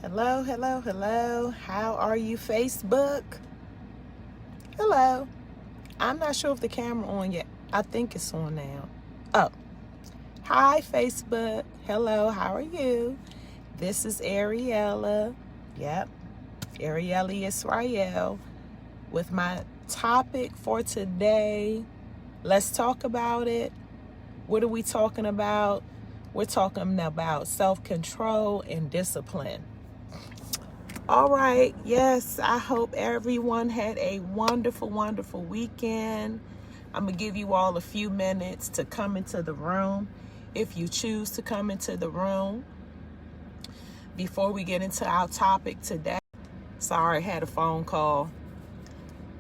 Hello, hello, hello. How are you, Facebook? Hello. I'm not sure if the camera on yet. I think it's on now. Oh, hi, Facebook. Hello, how are you? This is Ariella. Yep, Ariella Israel with my topic for today. Let's talk about it. What are we talking about? We're talking about self-control and discipline. All right, yes, I hope everyone had a wonderful, wonderful weekend. I'm going to give you all a few minutes to come into the room if you choose to come into the room. Before we get into our topic today, sorry, I had a phone call.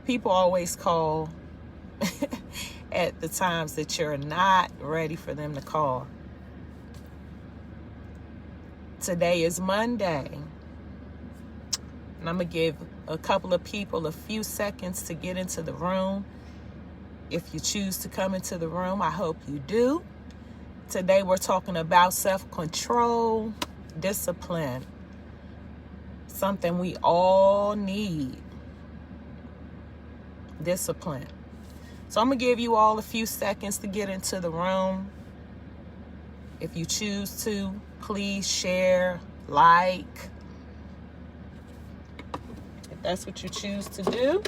People always call at the times that you're not ready for them to call. Today is Monday. And I'm going to give a couple of people a few seconds to get into the room. If you choose to come into the room, I hope you do. Today we're talking about self-control, discipline. Something we all need. Discipline. So I'm going to give you all a few seconds to get into the room. If you choose to, please share, like. That's what you choose to do.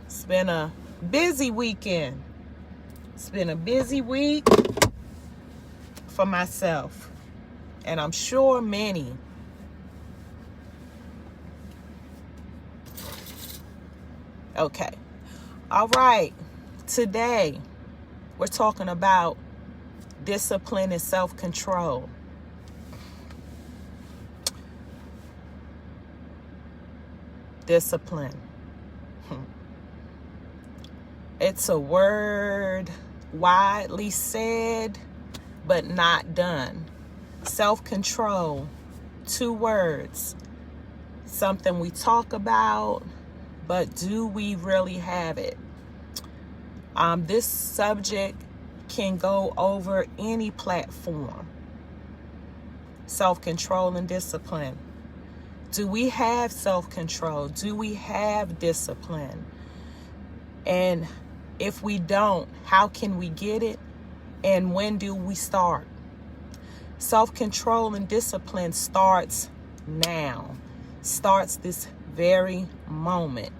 It's been a busy weekend. It's been a busy week for myself. And I'm sure many. Okay. All right. Today, we're talking about discipline and self-control. Discipline. It's a word widely said, but not done. Self-control, 2 words. Something we talk about, but do we really have it? This subject can go over any platform. Self-control and discipline. Do we have self-control? Do we have discipline? And if we don't, how can we get it? And when do we start? Self-control and discipline starts now. Starts this very moment.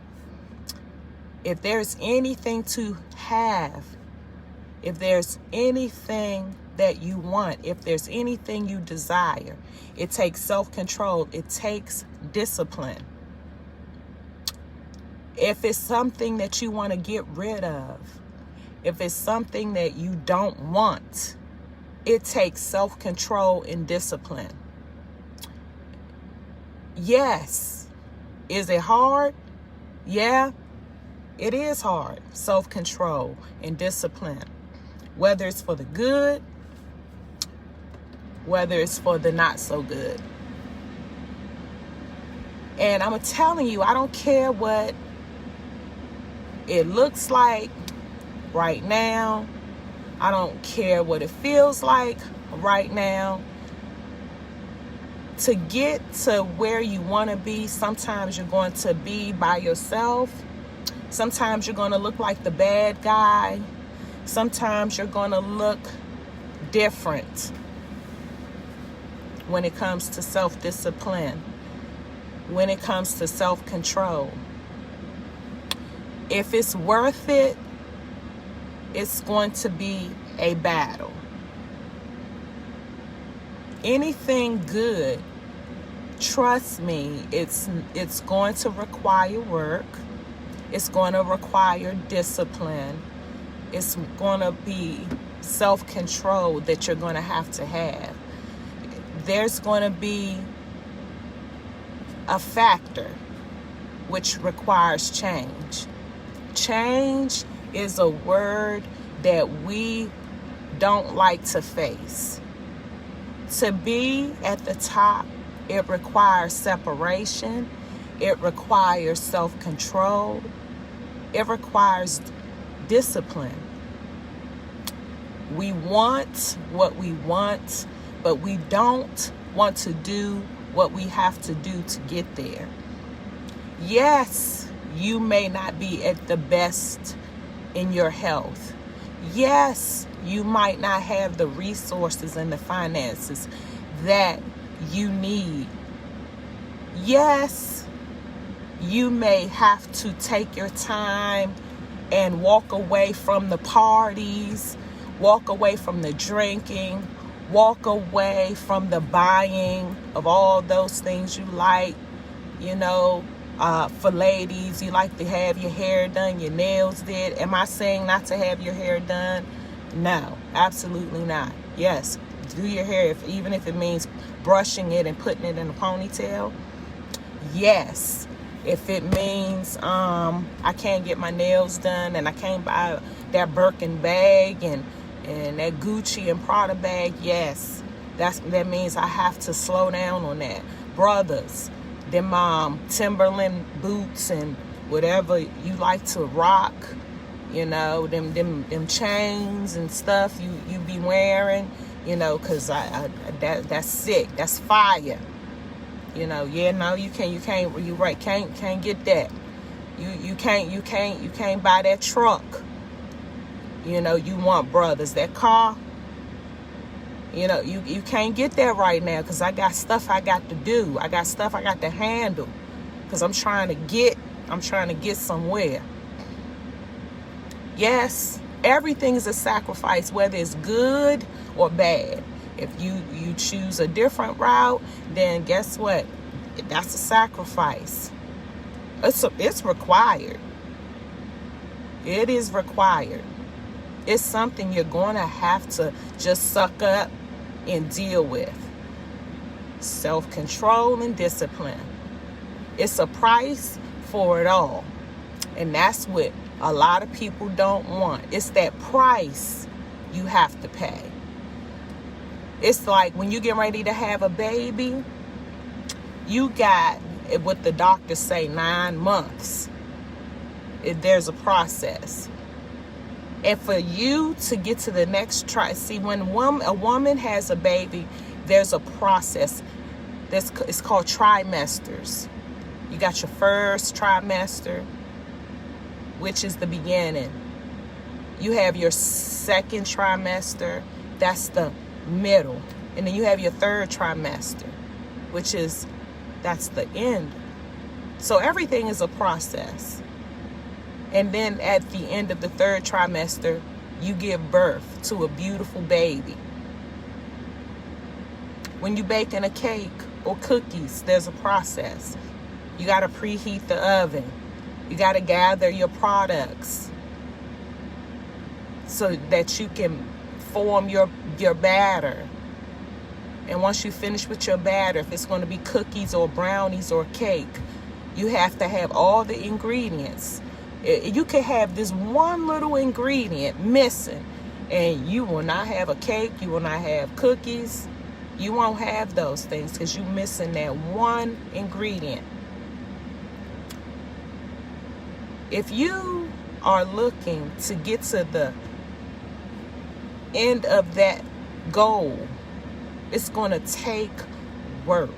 If there's anything to have, if there's anything that you want, if there's anything you desire, it takes self-control. It takes discipline. If it's something that you want to get rid of, if it's something that you don't want, it takes self-control and discipline. Yes. Is it hard? Yeah, it is hard. Self-control and discipline. Whether it's for the good, whether it's for the not so good. And I'm telling you, I don't care what it looks like right now. I don't care what it feels like right now. To get to where you want to be, sometimes you're going to be by yourself. Sometimes you're going to look like the bad guy. Sometimes you're going to look different when it comes to self-discipline, when it comes to self-control. If it's worth it, it's going to be a battle. Anything good, trust me, it's going to require work. It's going to require discipline. It's going to be self-control that you're going to have. There's going to be a factor which requires change. Change is a word that we don't like to face. To be at the top, it requires separation. It requires self-control. It requires discipline. We want what we want, but we don't want to do what we have to do to get there. Yes, you may not be at the best in your health. Yes, you might not have the resources and the finances that you need. Yes, you may have to take your time and walk away from the parties, walk away from the drinking, walk away from the buying of all those things you like. For ladies, you like to have your hair done, your nails did. Am I saying not to have your hair done? No, absolutely not. Yes, do your hair, even if it means brushing it and putting it in a ponytail. Yes, if it means I can't get my nails done and I can't buy that Birkin bag and that Gucci and Prada bag, yes, that means I have to slow down on that. Brothers, them Timberland boots and whatever you like to rock, them chains and stuff you be wearing, because that's sick, that's fire. You can't get that. You can't buy that truck. You want, brothers, that car. You can't get that right now because I got stuff I got to do. I got stuff I got to handle because I'm trying to get somewhere. Yes, everything is a sacrifice, whether it's good or bad. If you choose a different route, then guess what? That's a sacrifice. It's required. It is required. It's something you're going to have to just suck up and deal with. Self-control and discipline. It's a price for it all. And that's what a lot of people don't want. It's that price you have to pay. It's like when you get ready to have a baby, you got what the doctors say, 9 months. There's a process. And for you to get to the next when a woman has a baby, there's a process. It's called trimesters. You got your first trimester, which is the beginning. You have your second trimester, that's the middle. And then you have your third trimester, that's the end. So everything is a process. And then at the end of the third trimester, you give birth to a beautiful baby. When you're baking a cake or cookies, there's a process. You got to preheat the oven. You got to gather your products so that you can form your batter. And once you finish with your batter, if it's going to be cookies or brownies or cake, you have to have all the ingredients. You can have this one little ingredient missing, and you will not have a cake, you will not have cookies, you won't have those things because you're missing that one ingredient. If you are looking to get to the end of that goal, it's going to take work.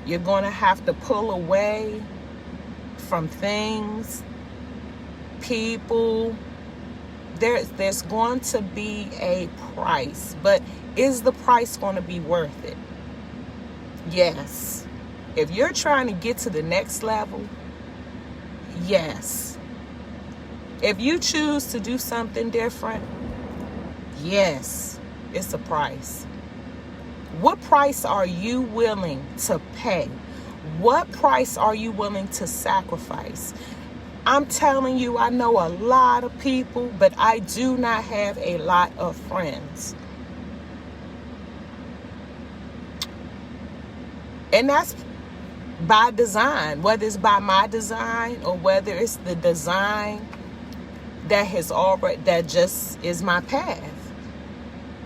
You're going to have to pull away from things, people. There's going to be a price, but is the price going to be worth it? Yes. If you're trying to get to the next level, yes. If you choose to do something different, yes, it's a price. What price are you willing to pay? What price are you willing to sacrifice? I'm telling you, I know a lot of people, but I do not have a lot of friends. And that's by design, whether it's by my design or whether it's the design that just is my path.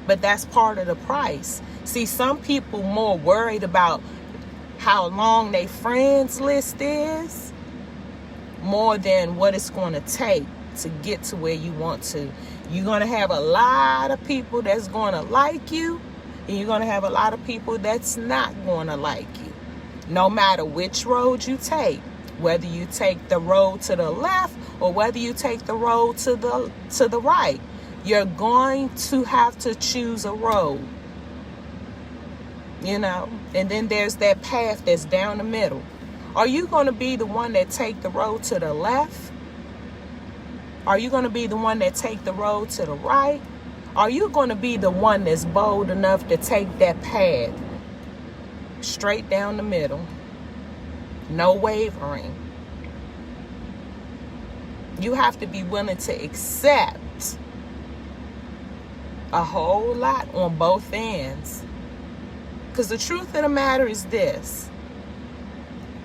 But that's part of the price. See, some people more worried about how long their friends list is more than what it's going to take to get to where you want to You're going to have a lot of people that's going to like you, and you're going to have a lot of people that's not going to like you. No matter which road you take, whether you take the road to the left or whether you take the road to the right, you're going to have to choose a road. You know, and then there's that path that's down the middle. Are you going to be the one that take the road to the left? Are you going to be the one that take the road to the right? Are you going to be the one that's bold enough to take that path straight down the middle? No wavering. You have to be willing to accept a whole lot on both ends. Because the truth of the matter is this.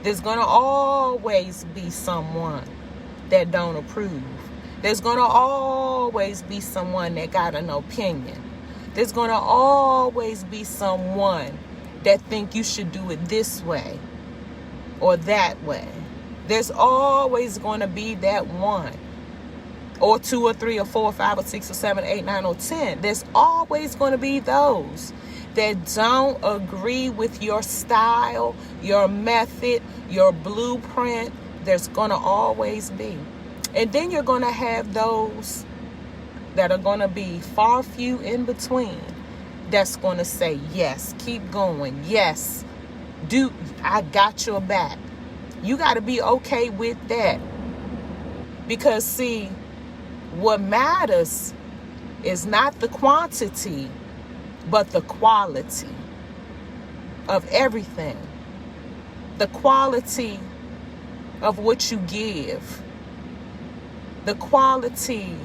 There's going to always be someone that don't approve. There's going to always be someone that got an opinion. There's going to always be someone that think you should do it this way or that way. There's always going to be that one or two or three or four or five or six or seven, 8, 9 or 10. There's always going to be those that don't agree with your style, your method, your blueprint. There's going to always be. And then you're going to have those that are going to be far few in between that's going to say, yes, keep going. Yes, dude, I got your back. You got to be okay with that. Because, see, what matters is not the quantity, but the quality of everything. The quality of what you give. The quality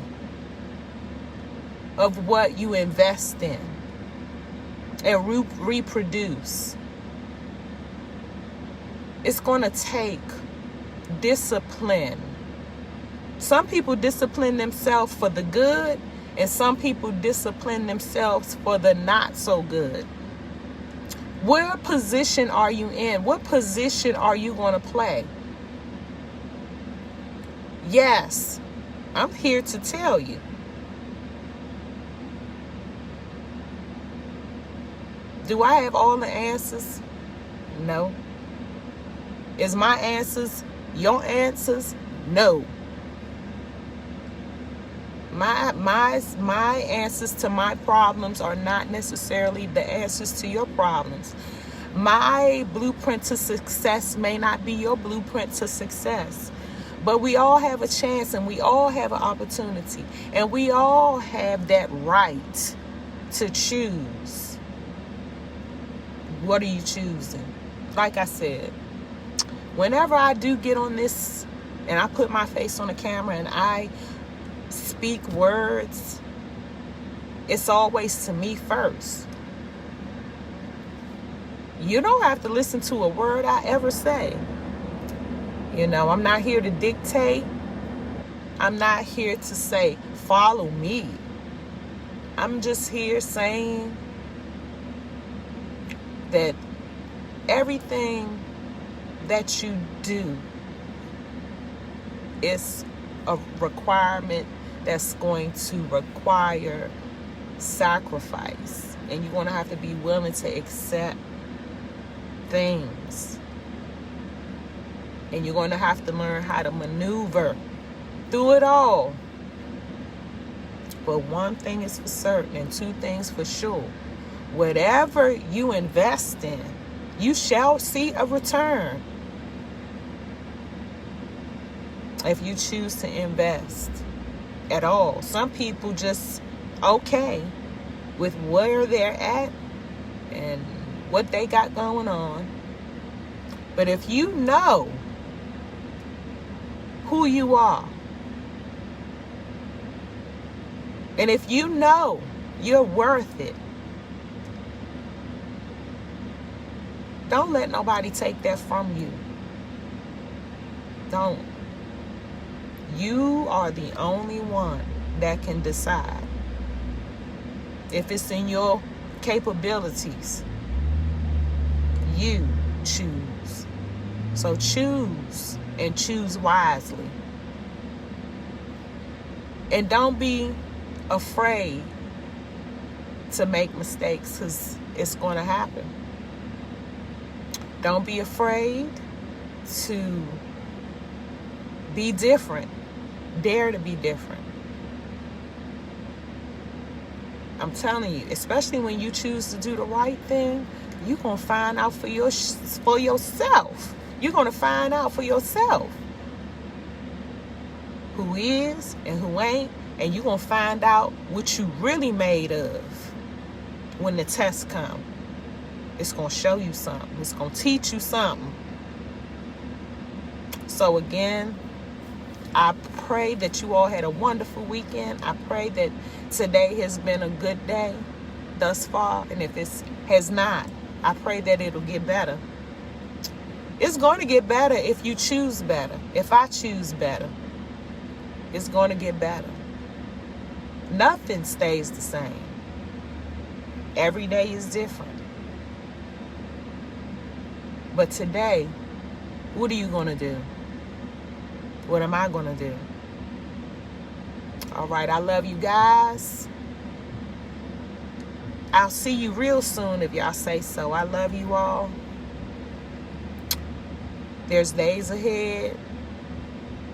of what you invest in and reproduce. It's going to take discipline. Some people discipline themselves for the good, and some people discipline themselves for the not so good. What position are you in? What position are you going to play? Yes, I'm here to tell you. Do I have all the answers? No. Is my answers your answers? No. My answers to my problems are not necessarily the answers to your problems. My blueprint to success may not be your blueprint to success. But we all have a chance, and we all have an opportunity, and we all have that right to choose. What are you choosing? Like I said, whenever I do get on this and I put my face on the camera and I speak words, it's always to me first. You don't have to listen to a word I ever say. You know, I'm not here to dictate. I'm not here to say, follow me. I'm just here saying that everything that you do is a requirement that's going to require sacrifice. And you're going to have to be willing to accept things. And you're going to have to learn how to maneuver through it all. But one thing is for certain, and two things for sure. Whatever you invest in, you shall see a return. If you choose to invest at all. Some people just okay with where they're at and what they got going on. But if you know who you are, and if you know you're worth it, don't let nobody take that from you. Don't. You are the only one that can decide if it's in your capabilities. You choose. So choose, and choose wisely. And don't be afraid to make mistakes, because it's going to happen. Don't be afraid to be different. Dare to be different. I'm telling you, especially when you choose to do the right thing, you're going to find out for yourself. You're going to find out for yourself who is and who ain't, and you're going to find out what you really made of when the test comes. It's going to show you something. It's going to teach you something. So again, I pray that you all had a wonderful weekend. I pray that today has been a good day thus far. And if it has not, I pray that it'll get better. It's going to get better if you choose better. If I choose better, it's going to get better. Nothing stays the same. Every day is different. But today, what are you going to do? What am I going to do? All right, I love you guys. I'll see you real soon if y'all say so. I love you all. There's days ahead.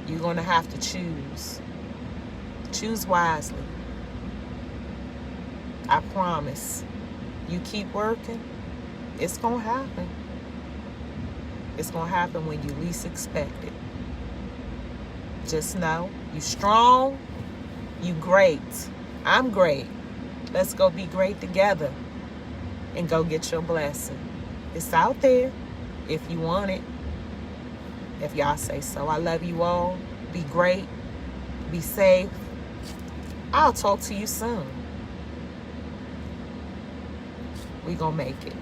You're going to have to choose. Choose wisely. I promise. You keep working, it's going to happen. It's going to happen when you least expect it. Just know, you strong, you great. I'm great. Let's go be great together and go get your blessing. It's out there if you want it. If y'all say so. I love you all. Be great. Be safe. I'll talk to you soon. We gonna make it.